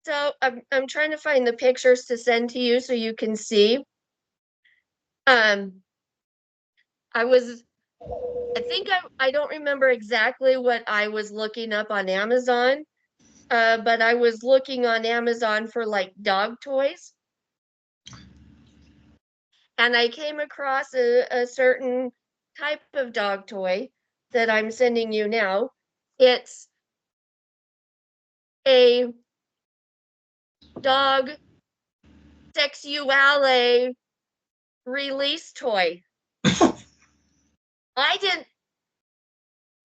So I'm trying to find the pictures to send to you so you can see. I was, I think I don't remember exactly what I was looking up on Amazon, but I was looking on Amazon for like dog toys. And I came across a certain type of dog toy that I'm sending you now. It's a dog sexuale release toy. I didn't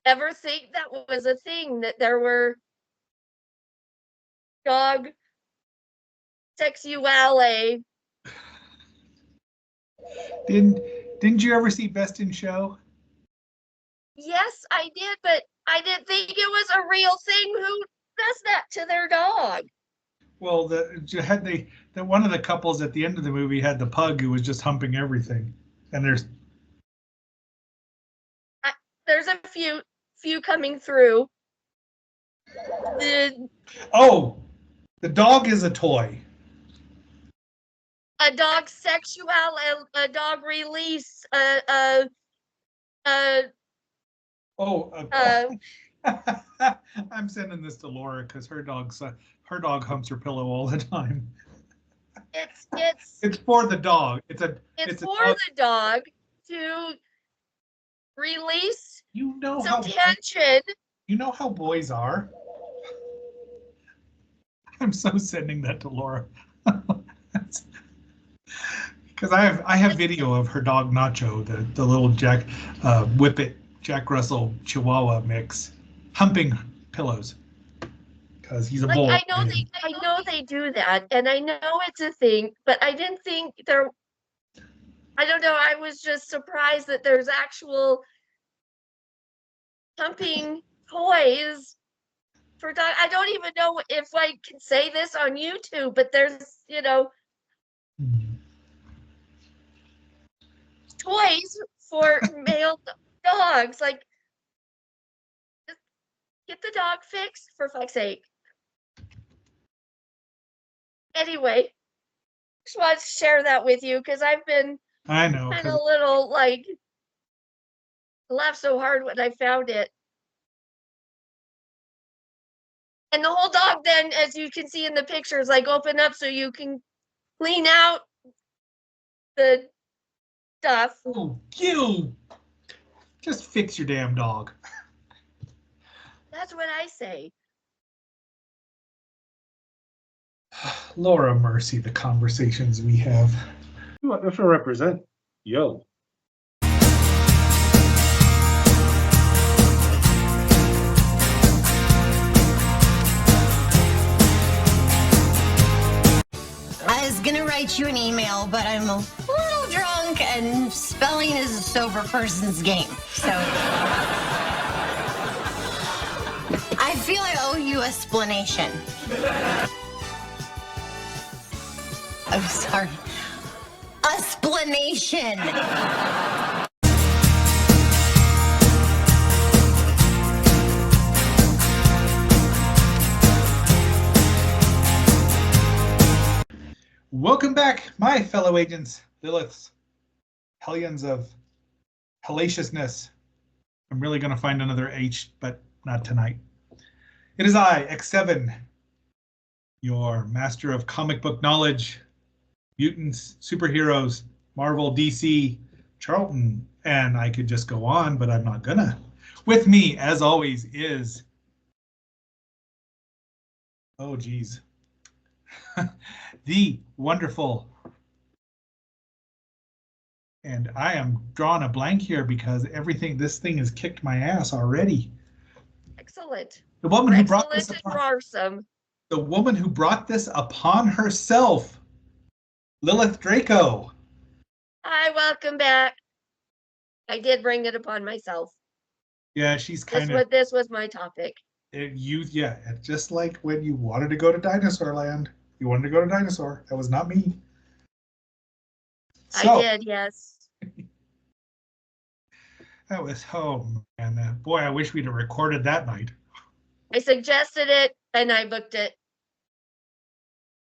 ever think that was a thing, that there were dog sexuale. Didn't you ever see Best in Show? Yes, I did, but I didn't think it was a real thing. Who does that to their dog? Well, the one of the couples at the end of the movie had the pug who was just humping everything, and There's a few coming through. The the dog is a toy. a dog sexual, a dog release, Oh, uh, I'm sending this to Laura because her dog humps her pillow all the time. It's for the dog. It's for dog. the dog to release You know some how tension. you know how boys are. I'm so sending that to Laura. Because I have video of her dog Nacho, the little Whippet Jack Russell Chihuahua mix, humping pillows because he's a Like, boy. I know they do that, and I know it's a thing, but I didn't think there. I don't know. I was just surprised that there's actual humping toys for dog. I don't even know if I can say this on YouTube, but there's toys for male dogs. Like, just get the dog fixed for fuck's sake. Anyway, just wanted to share that with you because I've been I know kind of a little like laughed so hard when I found it. And the whole dog then, as you can see in the pictures, like open up so you can clean out the stuff. Oh, you just fix your damn dog. That's what I say. Laura Mercy, the conversations we have. If I represent, yo. I was gonna write you an email, but I'm a little drunk and spelling is a sober person's game. So I feel I owe you explanation. I'm sorry. Explanation. Welcome back, my fellow agents, Liliths, hellions of hellaciousness. I'm really going to find another H, but not tonight. It is I, X7, your master of comic book knowledge, mutants, superheroes, Marvel, DC, Charlton, and I could just go on, but I'm not gonna. With me, as always, is, oh geez, the wonderful, and I am drawing a blank here because this thing has kicked my ass already. Excellent. The woman who brought this upon, the woman who brought this upon herself, Lilith Draco. Hi, welcome back. I did bring it upon myself. Yeah, she's kind of. This was my topic. Just like when you wanted to go to Dinosaur Land. You wanted to go to Dinosaur. That was not me. So, I did, yes. That was, oh man, boy, I wish we'd have recorded that night. I suggested it and I booked it.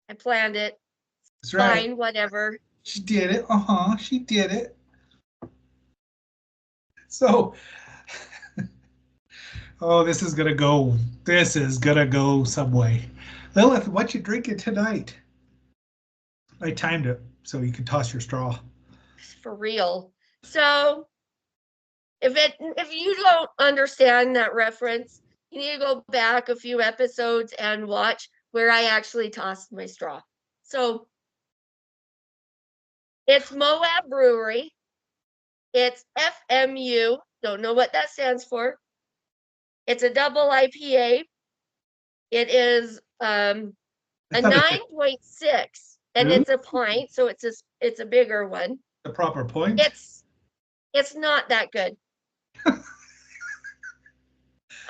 I planned it. That's right. Fine, whatever. She did it. She did it. So, oh, this is gonna go some way. Lilith, what you drinking tonight? I timed it so you can toss your straw. For real. So if you don't understand that reference, you need to go back a few episodes and watch where I actually tossed my straw. So it's Moab Brewery. It's FMU. Don't know what that stands for. It's a double IPA. It is a I thought it's 9.6, and it's a pint, so it's a bigger one. the proper point. It's not that good.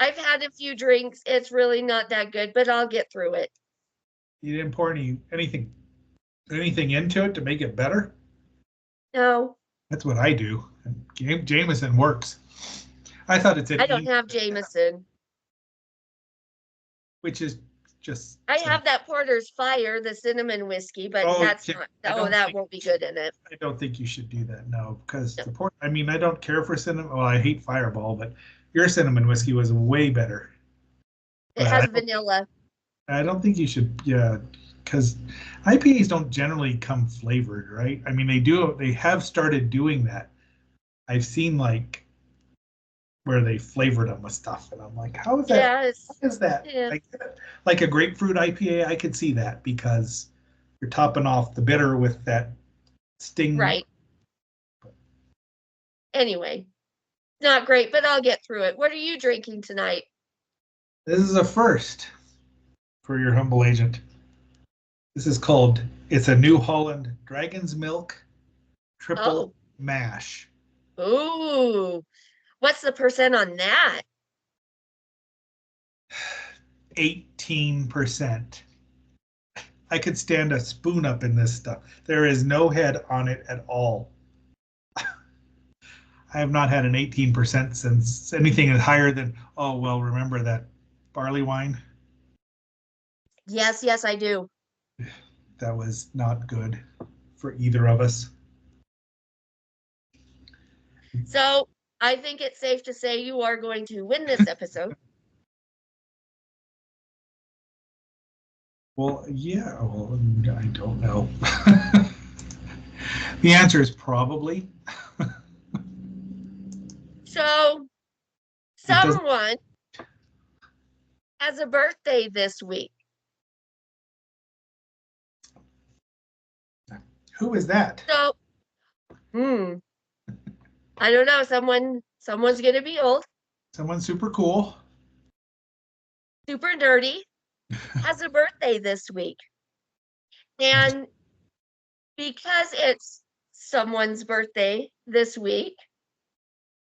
I've had a few drinks. It's really not that good, but I'll get through it. You didn't pour anything into it to make it better? No, That's what I do. And Jameson works. I thought it's I don't have Jameson. which is just. I have that Porter's Fire, the cinnamon whiskey, but that's not. That won't be good in it. I don't think you should do that, no, because No. the port. I mean, I don't care for cinnamon. Well, I hate Fireball, but your cinnamon whiskey was way better. It But has vanilla. I don't think you should. Yeah, because IPAs don't generally come flavored, right? I mean, they do. They have started doing that. I've seen like where they flavored them with stuff, and I'm like, how is that? Yeah, What is that? yeah. Like a grapefruit IPA, I could see that because you're topping off the bitter with that sting. Right. Anyway, not great, but I'll get through it. What are you drinking tonight? This is a first for your humble agent. This is called, it's a New Holland Dragon's Milk Triple Mash. Ooh, what's the percent on that? 18%. I could stand a spoon up in this stuff. There is no head on it at all. I have not had an 18% since anything is higher than, oh, well, remember that barley wine? Yes, I do. That was not good for either of us. So I think it's safe to say you are going to win this episode. Well, yeah, well, I don't know. The answer is probably. So doesn't- someone has a birthday this week. Who is that? So, I don't know. Someone's gonna be old, Someone super cool. super nerdy, has a birthday this week. And because it's someone's birthday this week,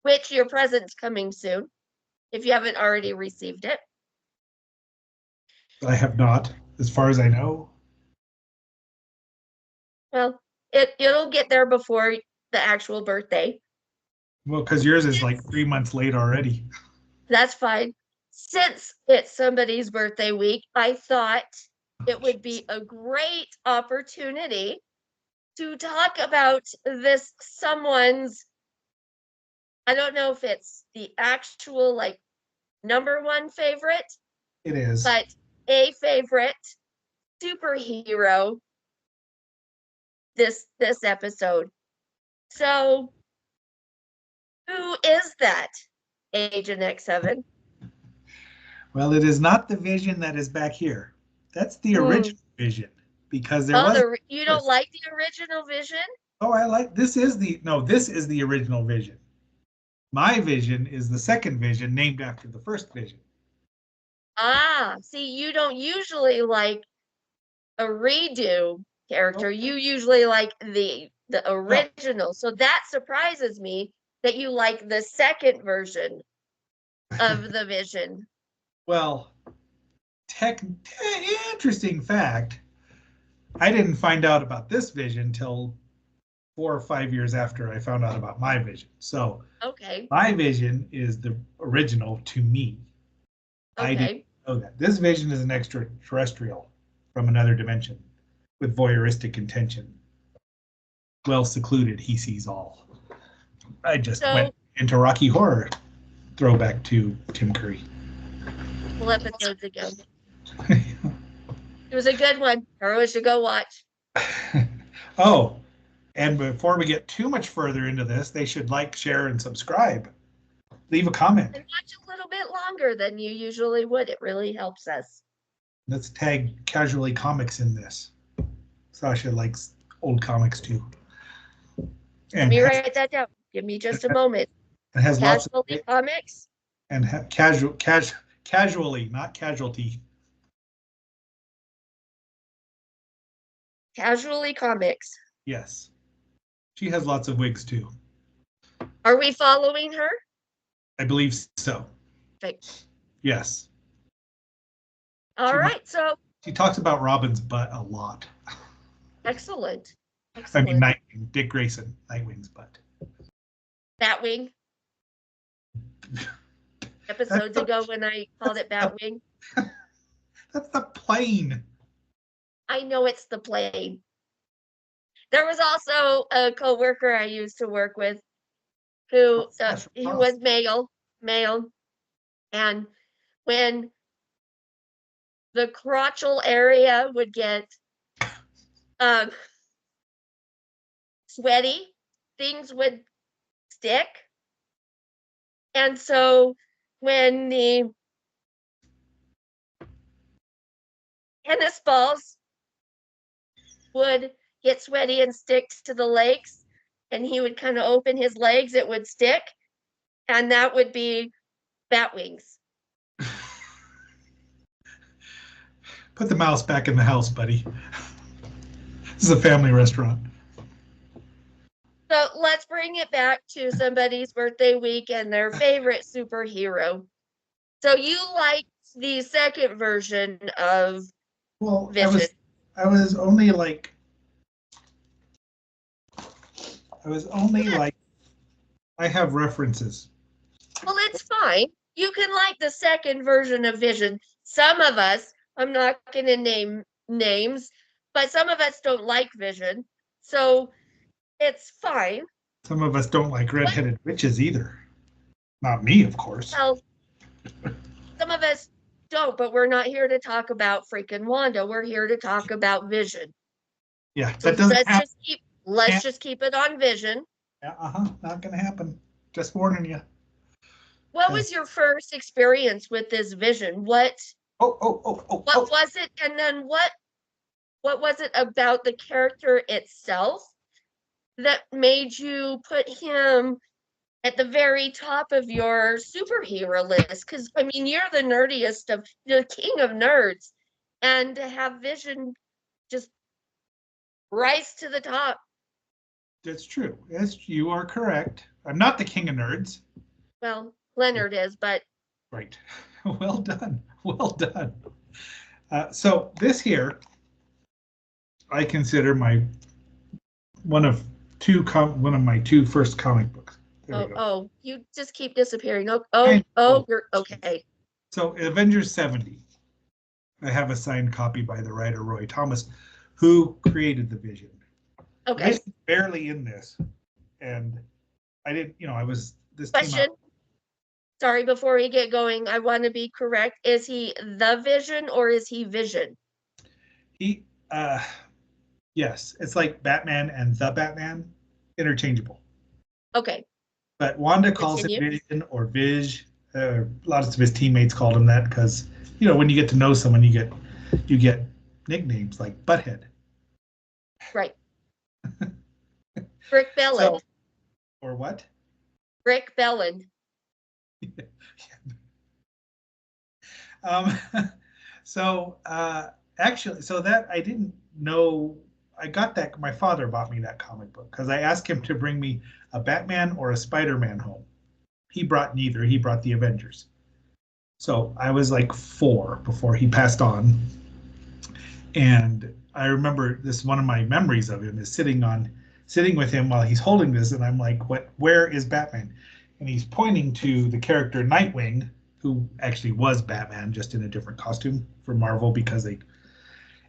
which your present's coming soon, if you haven't already received it. I have not, as far as I know. Well, it'll get there before the actual birthday. Well, because yours is like 3 months late already. That's fine. Since it's somebody's birthday week, I thought it would be a great opportunity to talk about this someone's, I don't know if it's the actual like #1 favorite, It is. but a favorite superhero this episode. So who is that, Agent X7? Well, it is not the Vision that is back here. That's the original Vision, because there was. You don't like the original Vision? Oh, I like, this is the original Vision. My Vision is the second Vision named after the first Vision. Ah, see, you don't usually like a redo character. Okay. You usually like the original. So that surprises me that you like the second version of the Vision. Well, interesting fact. I didn't find out about this Vision till 4 or 5 years after I found out about my Vision. So Okay. my Vision is the original to me. I didn't Okay. know that. This Vision is an extraterrestrial from another dimension. with voyeuristic intention. Well secluded, he sees all. I just went into Rocky Horror, throwback to Tim Curry. couple episodes ago. It was a good one. Everyone should go watch. Oh, and before we get too much further into this, they should like, share, and subscribe. Leave a comment. And watch a little bit longer than you usually would. It really helps us. Let's tag Casually Comics in this. Sasha likes old comics too. Let And me write that down. Give me just a moment. it has lots of Casually Comics. and casually, not casualty. Casually Comics. Yes. She has lots of wigs too. Are we following her? I believe so. Perfect. Yes. All right. So She talks about Robin's butt a lot. excellent. I Excellent. mean, Nightwing, Dick Grayson, Nightwing's butt. Batwing. Episodes ago when I called it Batwing. That's the plane. I know it's the plane. There was also a coworker I used to work with who he was male, and when the crotchal area would get sweaty, things would stick, and so when the tennis balls would get sweaty and stick to the legs, and he would kind of open his legs, it would stick, and that would be bat wings. Put the mouse back in the house, buddy. This is a family restaurant. So let's bring it back to somebody's birthday week and their favorite superhero. So you liked the second version of Well, Vision. I was only like, I have references. Well, it's fine. You can like the second version of Vision. Some of us, I'm not going to name names, but some of us don't like Vision. So it's fine. Some of us don't like redheaded witches either. Not me, of course. Well, some of us don't, but we're not here to talk about freaking Wanda. We're here to talk about Vision. Yeah, So that doesn't let's happen. just keep it on Vision. Not gonna happen. Just warning you. What Okay. was your first experience with this Vision? What Oh. was it? And then what was it about the character itself that made you put him at the very top of your superhero list? Because I mean, you're the nerdiest of the king of nerds, and to have Vision just rise to the top. That's true. Yes, you are correct. I'm not the king of nerds. Well, Leonard is, but Right. Well done. Well done. So this here, I consider one of my two first comic books. There we go. You just keep disappearing. I Oh, know. you're okay. So Avengers 70. I have a signed copy by the writer Roy Thomas, who created the Vision. Okay. Vision's barely in this, and I didn't. I was this came Question. out. Sorry, before we get going, I want to be correct. Is he the Vision or is he Vision? He, yes, it's like Batman and the Batman, interchangeable. Okay. But Wanda calls him Continue. Vision or Vij. A lot of his teammates called him that because when you get to know someone, you get nicknames like Butthead. Right. Rick Belland. Or what? Rick Belland. Actually, so that I didn't know. I got that. My father bought me that comic book because I asked him to bring me a Batman or a Spider-Man home. He brought neither. He brought the Avengers. So I was like 4 before he passed on. And I remember this, one of my memories of him is sitting with him while he's holding this. And I'm like, where is Batman? And he's pointing to the character Nightwing, who actually was Batman, just in a different costume for Marvel because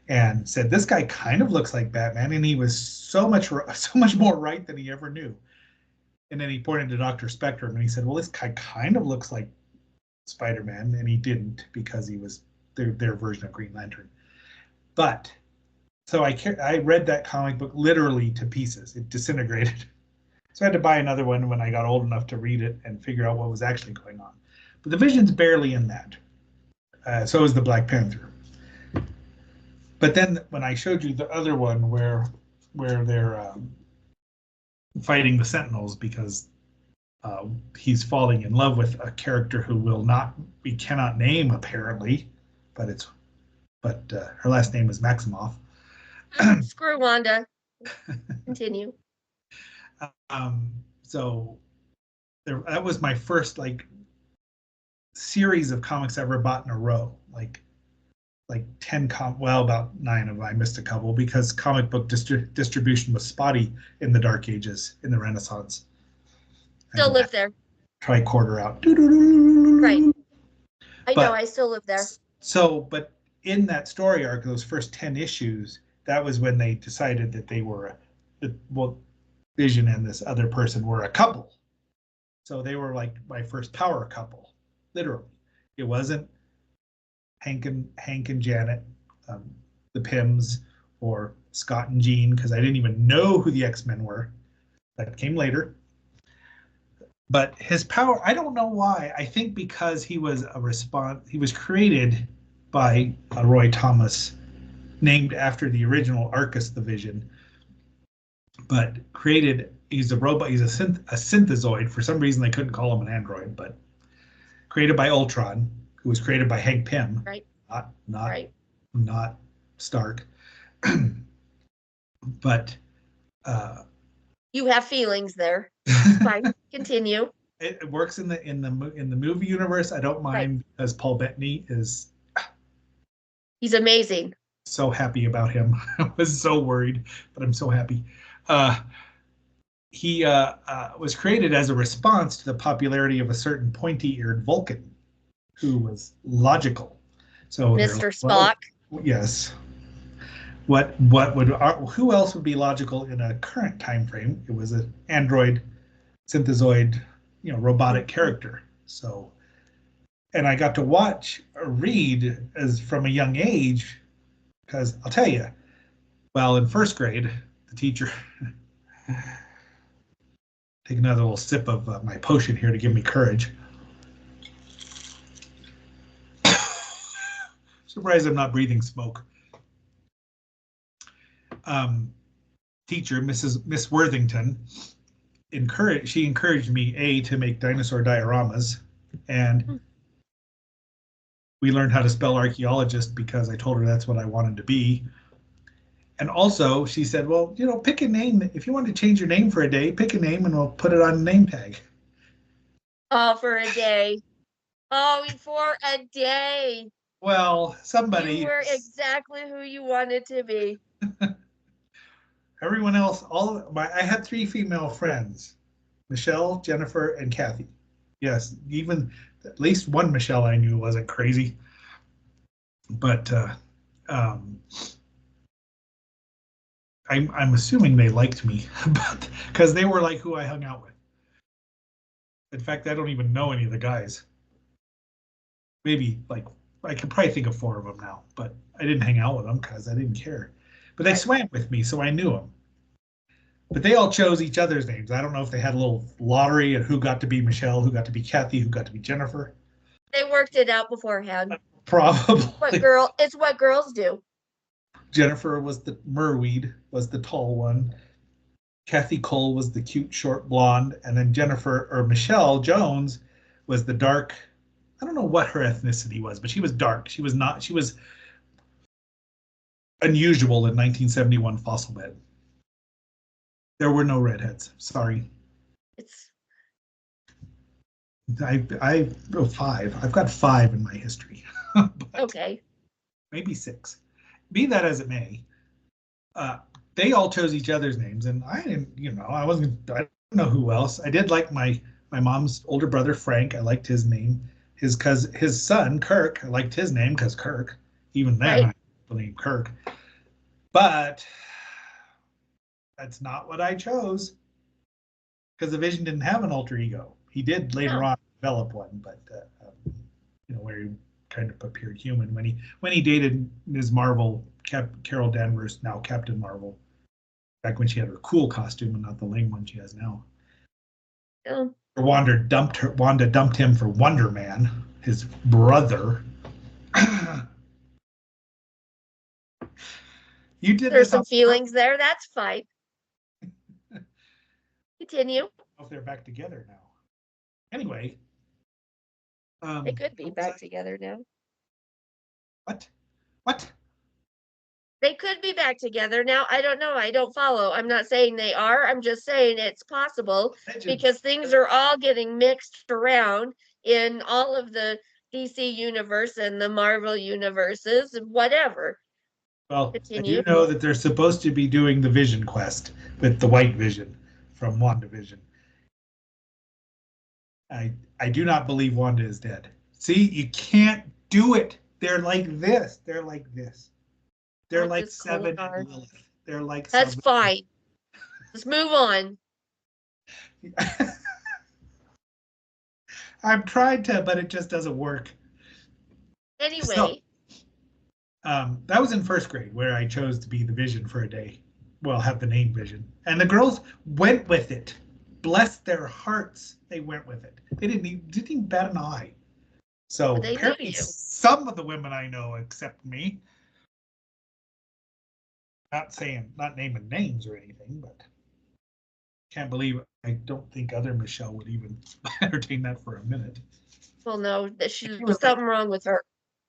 and said, this guy kind of looks like Batman, and he was so much more right than he ever knew. And then he pointed to Dr. Spectrum, and he said, well, this guy kind of looks like Spider-Man, and he didn't, because he was their version of Green Lantern. But so I read that comic book literally to pieces. It disintegrated. So I had to buy another one when I got old enough to read it and figure out what was actually going on. But the Vision's barely in that. So is the Black Panther. But then when I showed you the other one where they're fighting the Sentinels because he's falling in love with a character who we cannot name apparently, but her last name is Maximoff. Screw Wanda. Continue. So that was my first series of comics I ever bought in a row. Like 10 about 9 of them. I missed a couple because comic book distribution was spotty in the Dark Ages, in the Renaissance. Still live there. Tricorder out. Right. I know, I still live there. So, but in that story arc, those first 10 issues, that was when they decided that they were, Vision and this other person were a couple. So they were like my first power couple, literally. It wasn't Hank and Janet, the Pyms, or Scott and Jean, because I didn't even know who the X-Men were. That came later. But his power, I don't know why. I think because he was he was created by Roy Thomas, named after the original Arcus the Vision, but he's a robot, he's a synthezoid. For some reason they couldn't call him an android, but created by Ultron, who was created by Hank Pym, right? Not Stark. But you have feelings there. Fine, continue. It works in the movie universe. I don't mind, as Paul Bettany is. He's amazing. So happy about him. I was so worried, but I'm so happy. He was created as a response to the popularity of a certain pointy-eared Vulcan, who was logical. So Mr. Spock. Yes. Who else would be logical in a current time frame? It was an android, synthezoid, robotic character. So, and I got to read as from a young age, because I'll tell you, well, in first grade, the teacher. Take another little sip of my potion here to give me courage. Surprised I'm not breathing smoke. Teacher, Miss Worthington, encouraged me to make dinosaur dioramas, and we learned how to spell archaeologist because I told her that's what I wanted to be. And also, she said, well, pick a name. If you want to change your name for a day, pick a name and we'll put it on a name tag. Oh, for a day. Oh, for a day. Well, somebody. You were exactly who you wanted to be. Everyone else, I had 3 female friends, Michelle, Jennifer, and Kathy. Yes, even at least one Michelle I knew wasn't crazy. But I'm assuming they liked me, because they were like who I hung out with. In fact, I don't even know any of the guys. Maybe I could probably think of 4 of them now, but I didn't hang out with them because I didn't care. But they swam with me, so I knew them. But they all chose each other's names. I don't know if they had a little lottery and who got to be Michelle, who got to be Kathy, who got to be Jennifer. They worked it out beforehand. Probably. It's what girls do. Jennifer was the merweed, was the tall one. Kathy Cole was the cute short blonde, and then Michelle Jones was the dark. I don't know what her ethnicity was, but she was dark. She was unusual in 1971 Fossil Bed. There were no redheads. Sorry. I 5. I've got 5 in my history. Okay. Maybe 6. Be that as it may, they all chose each other's names, and I didn't. I don't know who else. I did like my mom's older brother Frank. I liked his name. His son Kirk. I liked his name because Kirk. Even then, I believe Kirk. But that's not what I chose, because the Vision didn't have an alter ego. He did later No. on develop one, but where he kind of appeared human when he dated Ms. Marvel, Carol Danvers, now Captain Marvel, back when she had her cool costume and not the lame one she has now. Yeah. Wanda dumped him for Wonder Man, his brother. You did There's this some on feelings there. That's fine. Continue. if they're back together now. Anyway. They could be what was back I- together now. What? They could be back together now. I don't know. I don't follow. I'm not saying they are. I'm just saying it's possible Legends. because things are all getting mixed around in all of the DC universe and the Marvel universes and whatever. Well, Continue. I do know that they're supposed to be doing the Vision quest with the White Vision from WandaVision. I do not believe Wanda is dead. See, you can't do it. They're like this. They're like this. They're That like is cold Seven hard. and Lilith. They're like That's Seven. fine. Let's move on. I've tried to, but it just doesn't work. Anyway, That was in first grade where I chose to be the Vision for a day. Well, have the name Vision. And the girls went with it. Bless their hearts, they went with it. They didn't even bat an eye. So They knew apparently you. some of the women I know accept me. Not naming names or anything, but can't believe I don't think other Michelle would even entertain that for a minute. well, no, that she She was was something wrong with her.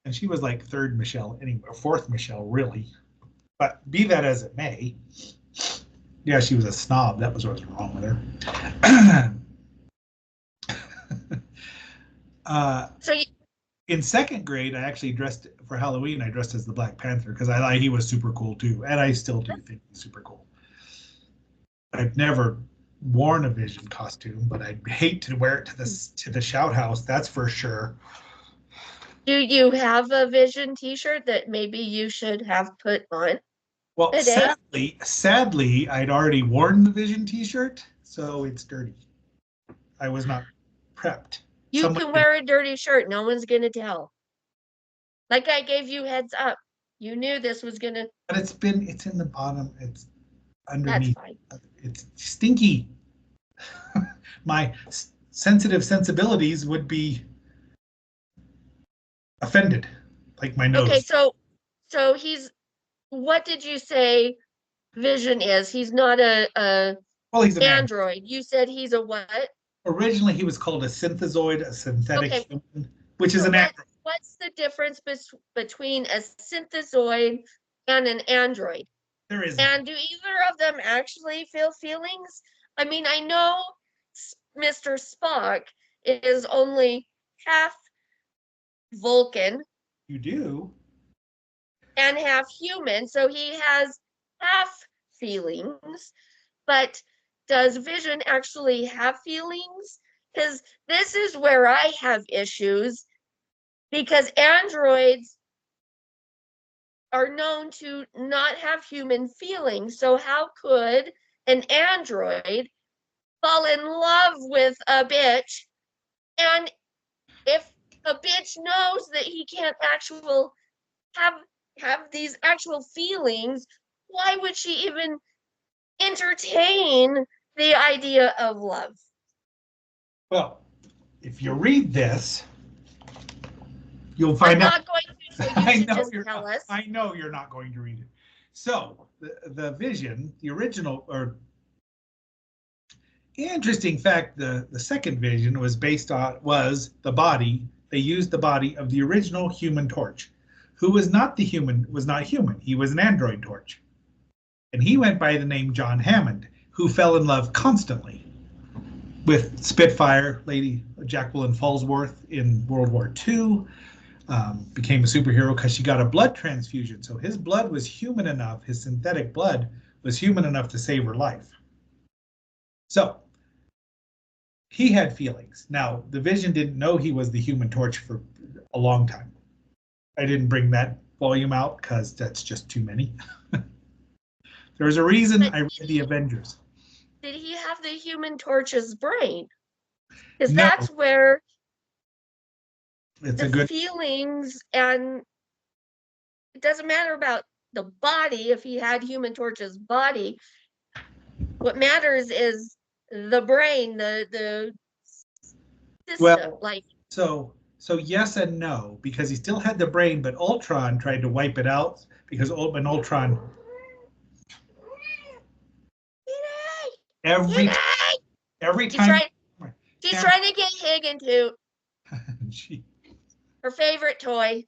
And she was like third Michelle anyway, or fourth Michelle really. But be that as it may, yeah, she was a snob. That was what was wrong with her. So In second grade, I actually dressed for Halloween. I dressed as the Black Panther because I thought he was super cool too, and I still do think he's super cool. I've never worn a Vision costume, but I'd hate to wear it to the Shout House. That's for sure. do you have a Vision t-shirt that maybe you should have put on? Well, Today? sadly, I'd already worn the Vision T-shirt, so it's dirty. I was not prepped. You Someone can wear a dirty shirt. No one's gonna tell. Like I gave you heads up. You knew this was gonna. But it's in the bottom. It's That's underneath. fine. It's stinky. My sensitive sensibilities would be offended, like my nose. Okay, so he's. What did you say? Vision is. He's not a Well, he's an android. You said he's a what? Originally, he was called a synthezoid, a synthetic Okay. human, which is So an android. what's the difference between a synthezoid and an android? There is. And do either of them actually feel feelings? I mean, I know Mr. Spock is only half Vulcan You do. and half human, so he has half feelings. But does Vision actually have feelings? Because this is where I have issues, because androids are known to not have human feelings. So how could an android fall in love with a bitch? And if a bitch knows that he can't have these actual feelings, why would she even entertain the idea of love? Well, if you read this, you'll I'm find out. not going to, so you should just tell us. I know you're not going to read it. So the Vision, the original, or interesting fact, the second Vision was the body. They used the body of the original Human Torch, who was not human. He was an android Torch, and he went by the name John Hammond, who fell in love constantly with Spitfire, Lady Jacqueline Fallsworth in World War II. Became a superhero because she got a blood transfusion. So his blood was human enough, his synthetic blood was human enough to save her life. So he had feelings. Now, the Vision didn't know he was the Human Torch for a long time. I didn't bring that volume out because that's just too many. There's a reason But I read the Avengers. did he have the Human Torch's brain? Because No. that's where It's the a good. feelings, and it doesn't matter about the body if he had Human Torch's body. What matters is the brain, the system. Well, like, So yes and no, because he still had the brain, but Ultron tried to wipe it out because when Ultron every he's time trying to get Higgin to she, her favorite toy.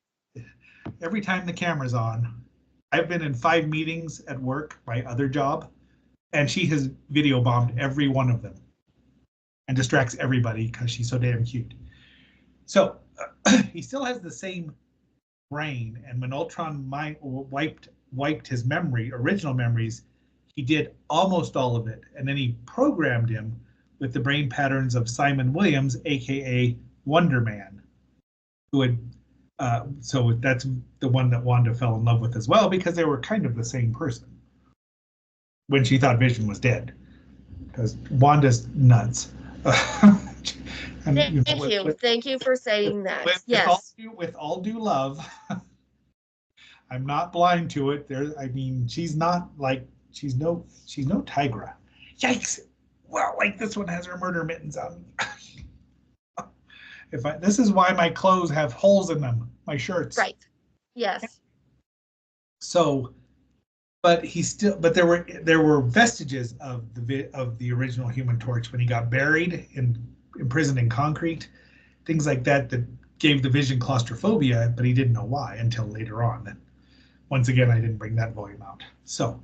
every time the camera's on, I've been in 5 meetings at work, my other job, and she has video bombed every one of them and distracts everybody because she's so damn cute. So he still has the same brain, and when Ultron wiped his original memories, he did almost all of it, and then he programmed him with the brain patterns of Simon Williams, aka Wonder Man, who had so that's the one that Wanda fell in love with as well, because they were kind of the same person when she thought Vision was dead, because Wanda's nuts. And, Thank you for saying that. Yes. With all due love, I'm not blind to it. She's no Tigra. Yikes! Well, like this one has her murder mittens on. This is why my clothes have holes in them, my shirts. Right. Yes. So, but there were vestiges of the original Human Torch when he got buried imprisoned in concrete, things like that gave the Vision claustrophobia, but he didn't know why until later on. And once again, I didn't bring that volume out. So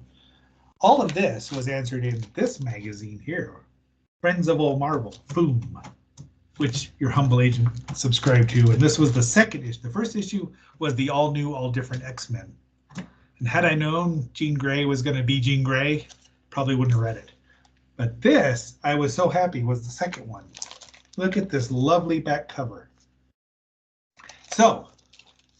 all of this was answered in this magazine here, Friends of Old Marvel, boom, which your humble agent subscribed to. And this was the second issue. The first issue was the all new, all different X-Men. And had I known Jean Grey was going to be Jean Grey, probably wouldn't have read it. But this, I was so happy, was the second one. Look at this lovely back cover. So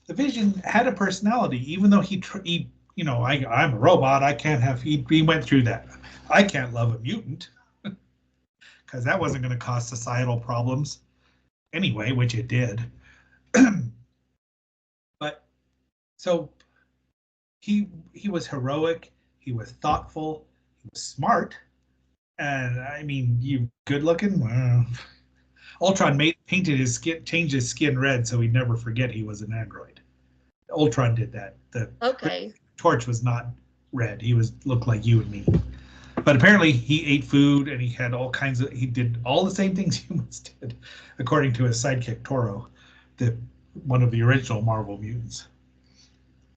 the Vision had a personality, even though I'm a robot. I can't have. He went through that. I can't love a mutant because that wasn't going to cause societal problems anyway, which it did. But so he was heroic. He was thoughtful. He was smart. And I mean, you good looking. Well, Ultron painted his skin, changed his skin red so he'd never forget he was an android. Ultron did that. The Torch was not red. He looked like you and me. But apparently he ate food and he did all the same things humans did, according to his sidekick Toro, one of the original Marvel mutants.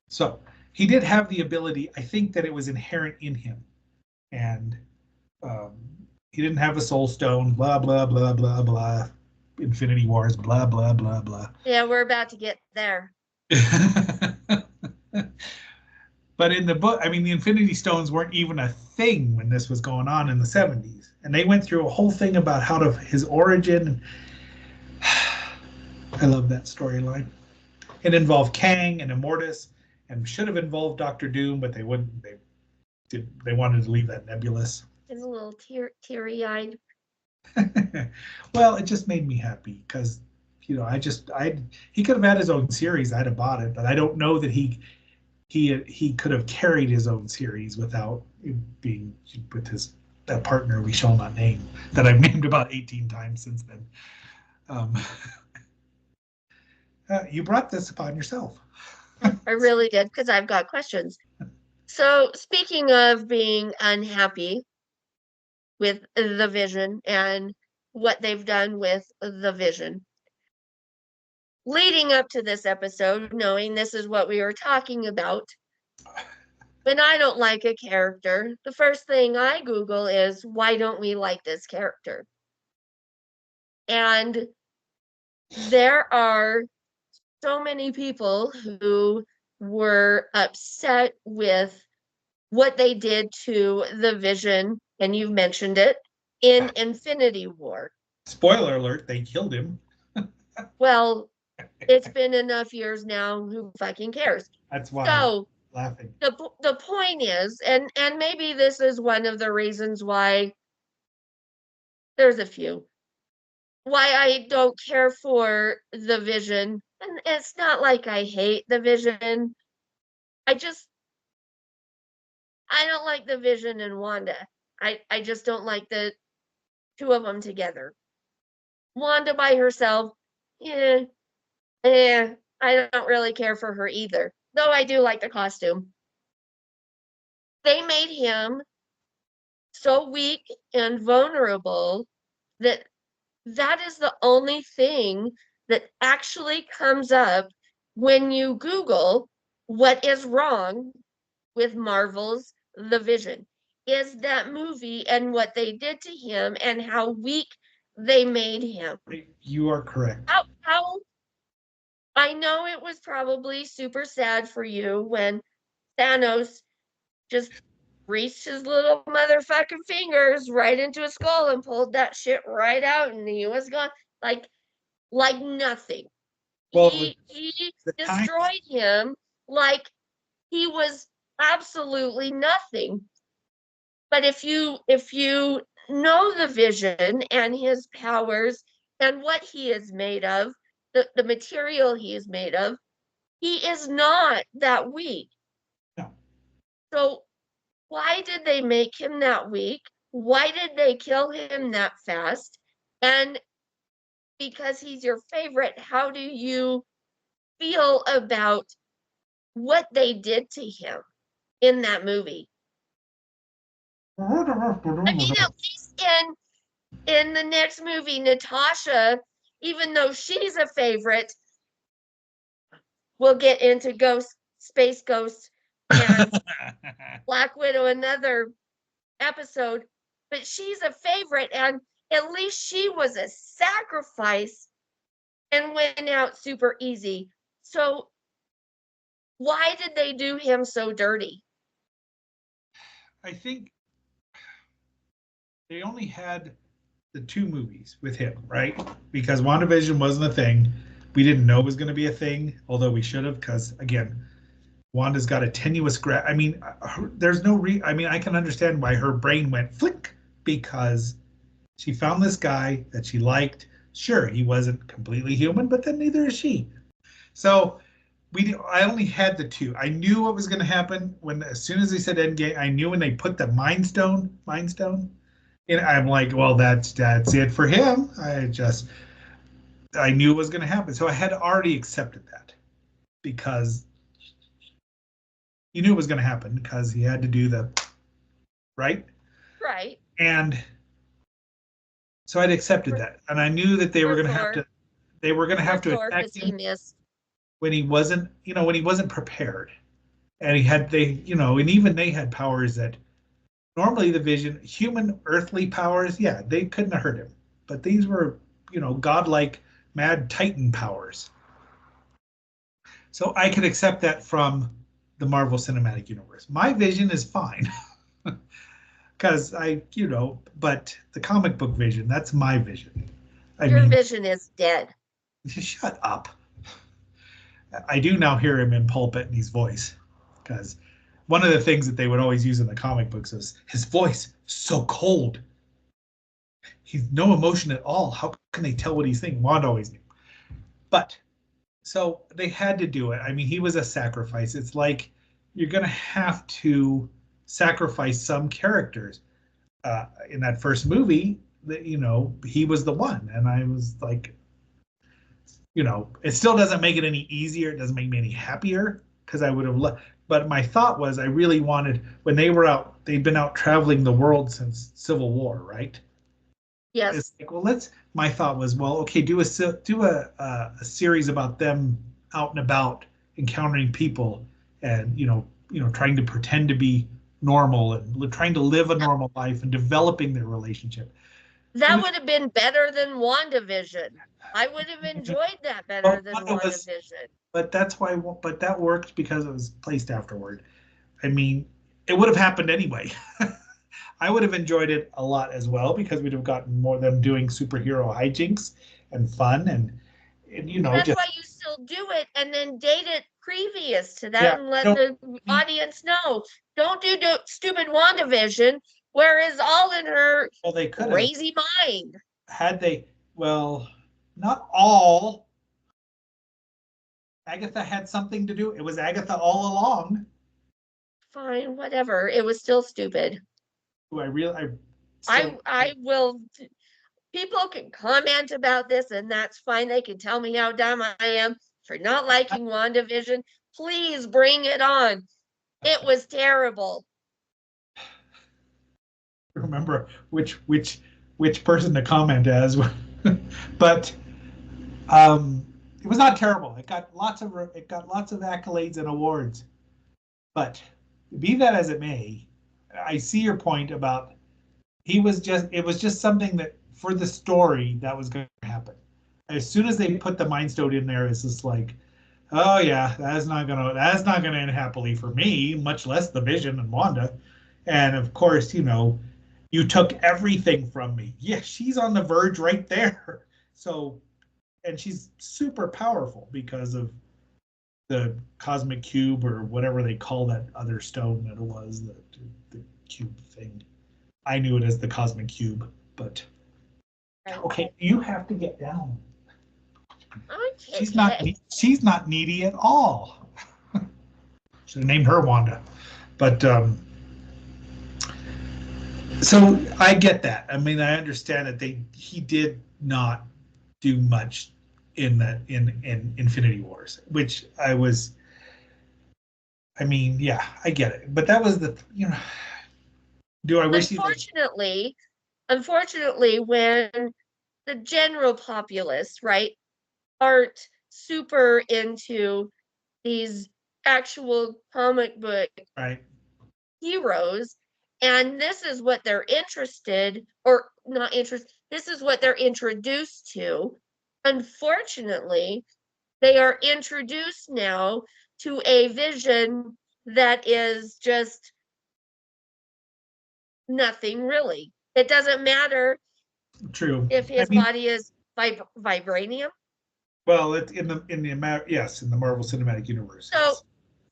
So he did have the ability. I think that it was inherent in him, and he didn't have a soul stone, blah, blah, blah, blah, blah. Infinity Wars, blah, blah, blah, blah. Yeah, we're about to get there. But in the book, the Infinity Stones weren't even a thing when this was going on in the 70s. And they went through a whole thing about his origin. I love that storyline. It involved Kang and Immortus, and should have involved Doctor Doom, but they wouldn't. They wanted to leave that nebulous. It's a little teary-eyed. Well, it just made me happy because, he could have had his own series. I'd have bought it, but I don't know that he could have carried his own series without being with that partner we shall not name that I've named about 18 times since then. You brought this upon yourself. I really did, because I've got questions. So speaking of being unhappy with the Vision and what they've done with the Vision, leading up to this episode, knowing this is what we were talking about, when I don't like a character, the first thing I Google is, why don't we like this character? And there are so many people who were upset with what they did to the Vision, and you've mentioned it, in Infinity War. Spoiler alert, they killed him. Well, it's been enough years now, who fucking cares? That's why. So laughing. The point is, and maybe this is one of the reasons why there's a few, why I don't care for the Vision. And it's not like I hate the Vision. I don't like the Vision and Wanda. I just don't like the two of them together. Wanda by herself, I don't really care for her either. Though I do like the costume. They made him so weak and vulnerable that is the only thing that actually comes up when you Google what is wrong with Marvel's The Vision, is that movie and what they did to him and how weak they made him. You are correct. How I know it was probably super sad for you when Thanos just reached his little motherfucking fingers right into his skull and pulled that shit right out, and he was gone like nothing. Well, he the time- destroyed him like he was absolutely nothing. But if you know the Vision and his powers and what he is made of, the material he is made of, he is not that weak. No. So why did they make him that weak? Why did they kill him that fast? And because he's your favorite, how do you feel about what they did to him in that movie? I mean, at least in the next movie, Natasha, even though she's a favorite, we'll get into Space Ghost and Black Widow another episode, but she's a favorite, and at least she was a sacrifice and went out super easy. So why did they do him so dirty? I think they only had the 2 movies with him, right? Because WandaVision wasn't a thing. We didn't know it was going to be a thing, although we should have, because again, Wanda's got a tenuous I mean, there's no I mean, I can understand why her brain went flick, because she found this guy that she liked. Sure, he wasn't completely human, but then neither is she. So I only had the 2. I knew what was going to happen as soon as they said Endgame. I knew when they put the Mind Stone, and I'm like, well, that's it for him. I knew it was going to happen, so I had already accepted that because you knew it was going to happen because he had to do the right. And so I'd accepted that, and I knew that they were going to have to. They were going to have to attack him when he wasn't, when he wasn't prepared, and and even they had powers that normally the Vision, human earthly powers, yeah, they couldn't have hurt him, but these were, godlike, mad Titan powers. So I could accept that from the Marvel Cinematic Universe. My Vision is fine. Because but the comic book Vision, that's my Vision. Your Vision is dead. Shut up. I do now hear him in Paul Bettany's voice, because one of the things that they would always use in the comic books is his voice so cold. He's no emotion at all. How can they tell what he's thinking? Wanda always knew. But so they had to do it. I mean, he was a sacrifice. It's like you're going to have to sacrifice some characters. In that first movie, that he was the one, and I was like, it still doesn't make it any easier. It doesn't make me any happier, because I would have but my thought was, I really wanted, when they were out, they'd been out traveling the world since Civil War, right? Yes. It's like, well, my thought was, well, okay, do a series about them out and about, encountering people, and trying to pretend to be normal and trying to live a normal life and developing their relationship. That would have been better than WandaVision. I would have enjoyed that better than WandaVision. But that worked because it was placed afterward. I mean, it would have happened anyway. I would have enjoyed it a lot as well, because we'd have gotten more of them doing superhero hijinks and fun, and That's why you still do it and then date it previous to that Yeah, and let no, the audience know. Don't do stupid WandaVision where is all in her well, they could have crazy mind. had they. Well, not all. Agatha had something to do. It was Agatha all along. Fine, whatever. It was still stupid. Who I still, I will. People can comment about this, and that's fine. They can tell me how dumb I am for not liking WandaVision. Please bring it on. It was terrible. remember which person to comment as, but it was not terrible. It got lots of accolades and awards. But be that as it may, I see your point about it was just something that for the story that was going to happen. As soon as they put the Mind Stone in there, it's just like, oh yeah, that's not gonna end happily for me, much less the Vision and Wanda. And of course, you took everything from me. Yeah, she's on the verge right there. So, and she's super powerful because of the cosmic cube or whatever they call that other stone that it was, the cube thing. I knew it as the cosmic cube, but okay, you have to get down. Okay. She's not needy at all. Should have named her Wanda. But so I get that. I mean, I understand that he did not do much in Infinity Wars, which I mean, yeah, I get it. But that was do I wish Unfortunately, when the general populace, right, aren't super into these actual comic book heroes, and this is what they're interested or not interested, this is what they're introduced to. Unfortunately, they are introduced now to a Vision that is just nothing really. It doesn't matter true if his body is vibranium. Well, in the Marvel Cinematic Universe. So, yes.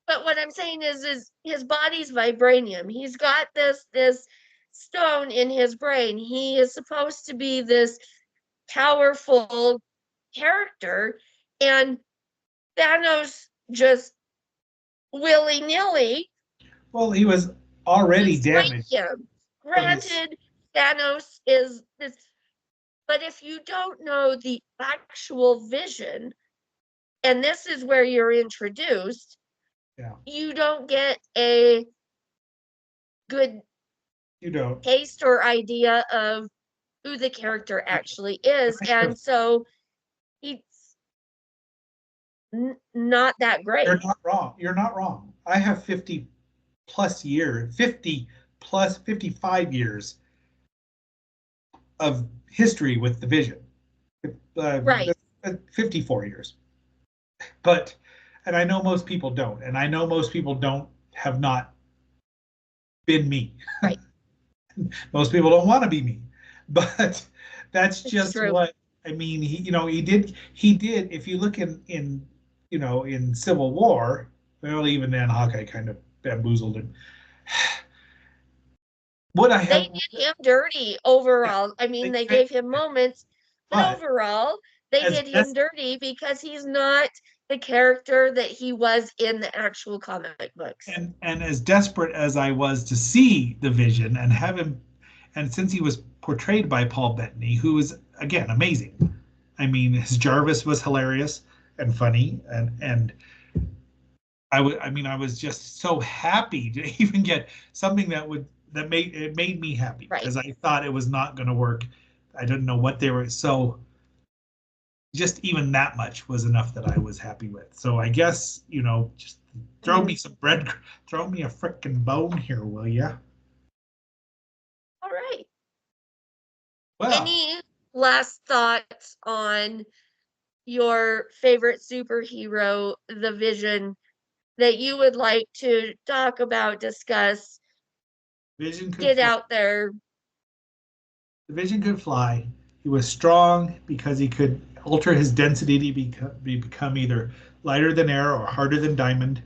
But what I'm saying is his body's vibranium. He's got this stone in his brain. He is supposed to be this powerful character, and Thanos just willy-nilly. Well, he was already damaged. Him. Granted, Thanos is this, but if you don't know the actual Vision, and this is where you're introduced, you don't get a good taste or idea of who the character actually is. And so he's not that great. You're not wrong. I have 55 years of history with the Vision. Right. 54 years. And I know most people don't. And I know most people have not been me. Right. Most people don't want to be me. But that's just what I mean. He did. If you look in Civil War, well, even then Hawkeye kind of bamboozled him. They did him dirty overall. I mean, they gave him moments, but overall, they did him dirty because he's not the character that he was in the actual comic books. And as desperate as I was to see the Vision and have him, and since he was portrayed by Paul Bettany, who is again amazing. I mean, his Jarvis was hilarious and funny, and I was just so happy to even get something that made me happy, because I thought it was not going to work. I didn't know what they were. So just even that much was enough that I was happy with. So I guess, just throw me some bread, throw me a frickin' bone here, will ya? All right. Well, any last thoughts on your favorite superhero, the Vision, that you would like to talk about, discuss, get out there? The Vision could fly. He was strong because he could alter his density to become either lighter than air or harder than diamond.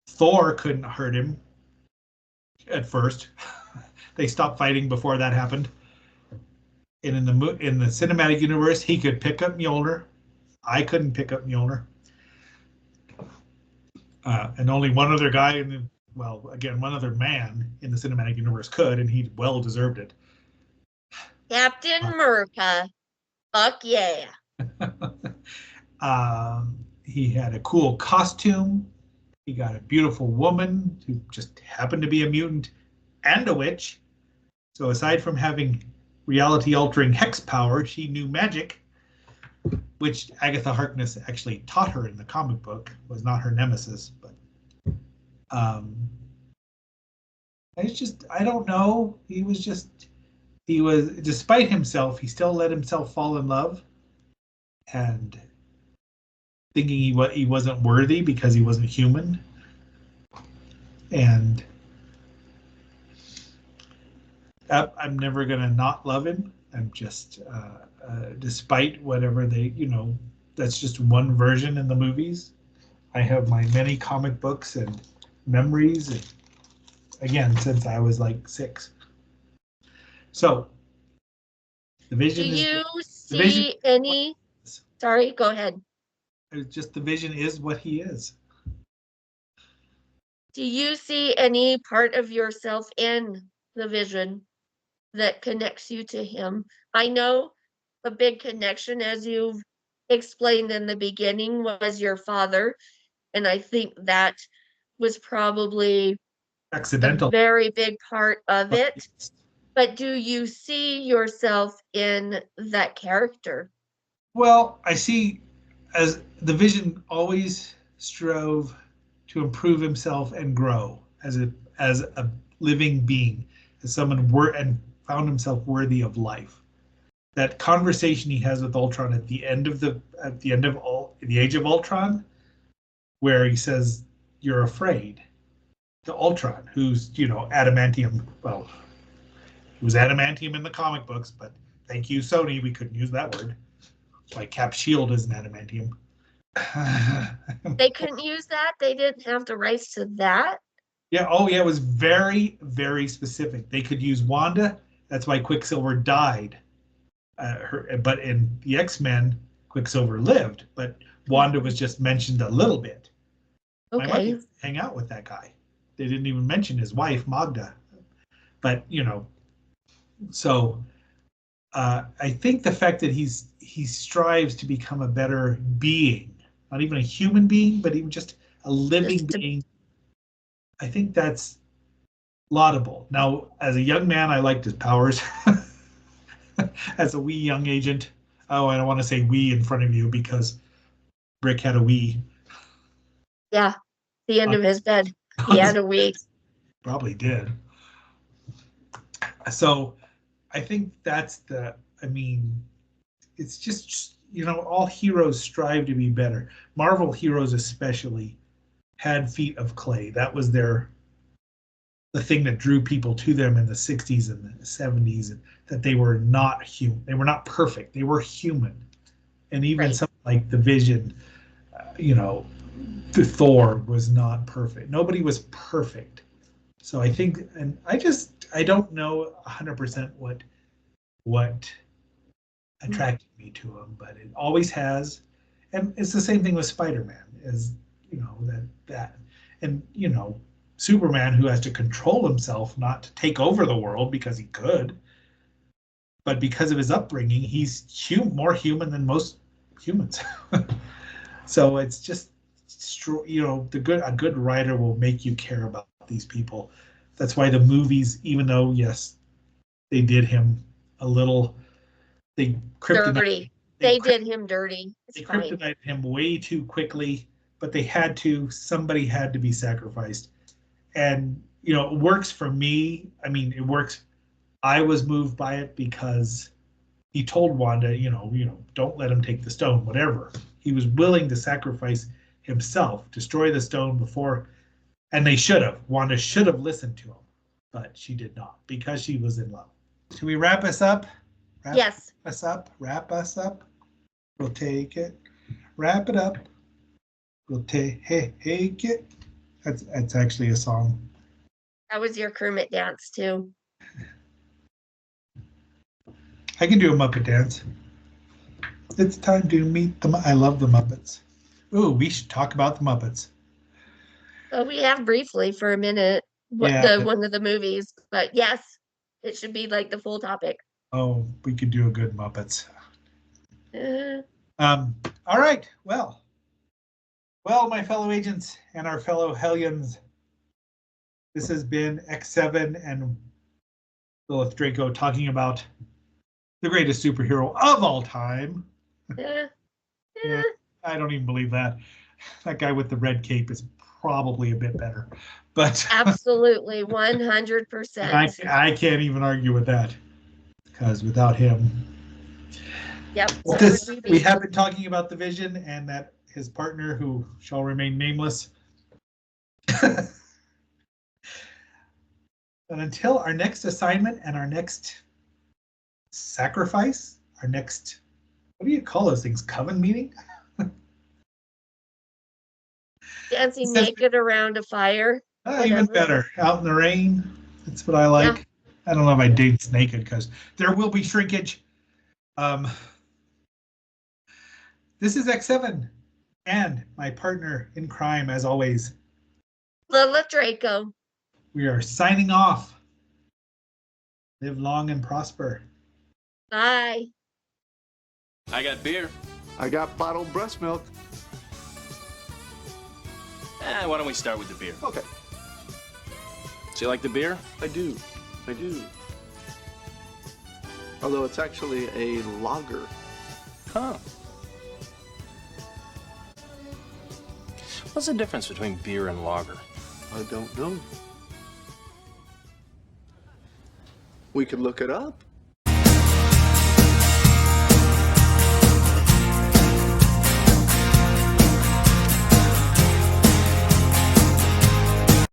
Thor couldn't hurt him at first. They stopped fighting before that happened. And in the cinematic universe, he could pick up Mjolnir. I couldn't pick up Mjolnir. And only one other guy one other man in the cinematic universe could, and he well deserved it. Captain America. Fuck yeah. He had a cool costume. He got a beautiful woman who just happened to be a mutant and a witch. So aside from having reality-altering hex power, she knew magic, which Agatha Harkness actually taught her in the comic book. Was not her nemesis, but I don't know. He was, despite himself, he still let himself fall in love, and thinking he wasn't worthy because he wasn't human. And I'm never gonna not love him. I'm just, despite whatever that's just one version in the movies. I have my many comic books and memories, and again, since I was like 6. So, the Vision. Do you see any? Sorry, go ahead. Just the Vision is what he is. Do you see any part of yourself in the Vision that connects you to him? I know a big connection, as you've explained in the beginning, was your father. And I think that was probably Accidental. a very big part of it. But do you see yourself in that character? Well, I see, as the Vision always strove to improve himself and grow as a living being, as someone and found himself worthy of life. That conversation he has with Ultron at the end of the Age of Ultron, where he says, "You're afraid." To Ultron, who's adamantium. Well, he was adamantium in the comic books, but thank you, Sony, we couldn't use that word. That's why Cap Shield isn't adamantium. They couldn't use that? They didn't have the rights to that? Yeah, it was very, very specific. They could use Wanda. That's why Quicksilver died. But in the X-Men, Quicksilver lived, but Wanda was just mentioned a little bit. Okay. My wife hang out with that guy. They didn't even mention his wife, Magda. But, so I think the fact that he strives to become a better being, not even a human being, but even just a living being, I think that's laudable. Now, as a young man, I liked his powers. As a wee young agent, I don't want to say "we" in front of you because Rick had a Wii. Yeah, the end of his bed. He had a Wii. Probably did. So I think that's it's just, all heroes strive to be better. Marvel heroes especially had feet of clay. That was the thing that drew people to them in the 60s and the 70s, and that they were not human. They were not perfect. They were human. And even something like the Vision, the Thor was not perfect. Nobody was perfect. So I think, and I don't know 100% what attracted me to him, but it always has. And it's the same thing with Spider-Man, and Superman, who has to control himself not to take over the world because he could, but because of his upbringing, he's more human than most humans. So it's just, a good writer will make you care about these people. That's why the movies, even though, yes, they did him a little, they dirty. They did him dirty. They kryptonited him way too quickly, but somebody had to be sacrificed. And, it works for me. I mean, it works. I was moved by it because he told Wanda, don't let him take the stone, whatever. He was willing to sacrifice himself, destroy the stone before, and they should have. Wanda should have listened to him, but she did not because she was in love. Should we wrap us up? Yes. Wrap us up. We'll take it. Wrap it up. We'll take it. That's actually a song. That was your Kermit dance too. I can do a Muppet dance. It's time to meet them. I love the Muppets. Ooh, we should talk about the Muppets. Well, we have briefly for a minute Yeah. one of the movies, but yes, it should be like the full topic. Oh, we could do a good Muppets. Uh, All right. Well, my fellow agents and our fellow Hellions, this has been X7 and Lilith Draco talking about the greatest superhero of all time. yeah. Yeah, I don't even believe that. That guy with the red cape is probably a bit better, but Absolutely, and 100%. I can't even argue with that because without him, Yep. Well, where this, would we be? have been talking about the Vision and that his partner, who shall remain nameless. And until our next assignment and our next sacrifice, our next, what do you call those things? Coven meeting? Dancing Says- naked around a fire. Even Whatever. better, out in the rain. That's what I like. Yeah. I don't know if I date naked because there will be shrinkage. This is X7 and my partner in crime, as always. Lilith Draco. We are signing off. Live long and prosper. Bye. I got beer. I got bottled breast milk. Why don't we start with the beer? Okay. Do you like the beer? I do. Although it's actually a lager. Huh. What's the difference between beer and lager? I don't know. We could look it up.